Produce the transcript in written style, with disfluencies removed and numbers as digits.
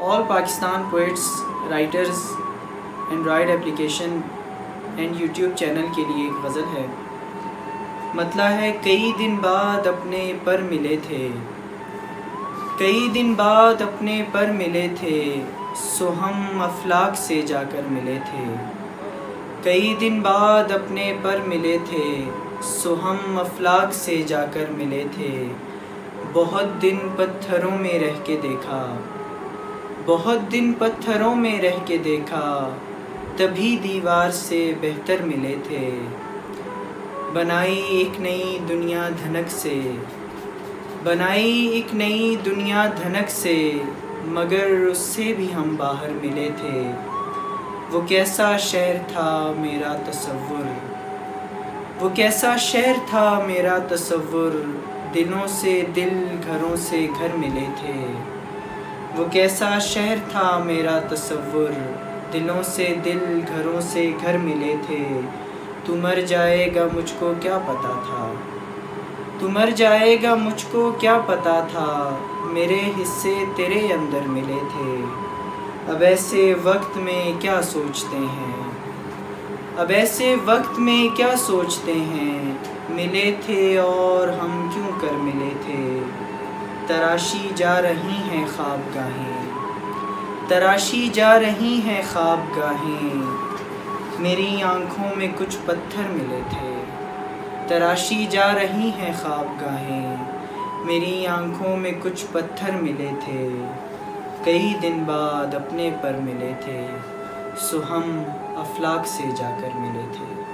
All Pakistan poets writers Android application and YouTube channel के लिए एक गज़ल है। मतला है कई दिन बाद अपने पर मिले थे, कई दिन बाद अपने पर मिले थे, सो हम अफलाक से जाकर मिले थे। कई दिन बाद अपने पर मिले थे, सो हम अफलाक से जाकर मिले थे। बहुत दिन पत्थरों में रह के देखा, बहुत दिन पत्थरों में रह के देखा, तभी दीवार से बेहतर मिले थे। बनाई एक नई दुनिया धनक से, बनाई एक नई दुनिया धनक से, मगर उससे भी हम बाहर मिले थे। वो कैसा शहर था मेरा तसव्वुर, वो कैसा शहर था मेरा तसव्वुर, दिलों से दिल घरों से घर मिले थे। वो कैसा शहर था मेरा तसव्वुर, दिलों से दिल घरों से घर मिले थे। तू मर जाएगा मुझको क्या पता था, तू मर जाएगा मुझको क्या पता था, मेरे हिस्से तेरे अंदर मिले थे। अब ऐसे वक्त में क्या सोचते हैं, अब ऐसे वक्त में क्या सोचते हैं, मिले थे और हम क्यों कर मिले थे। तराशी जा रही हैं ख्वाबगाहें, तराशी जा रही हैं ख्वाबगाहें, मेरी आँखों में कुछ पत्थर मिले थे। तराशी जा रही हैं ख्वाबगाहें, मेरी आँखों में कुछ पत्थर मिले थे। कई दिन बाद अपने पर मिले थे, सो हम अफलाक से जाकर मिले थे।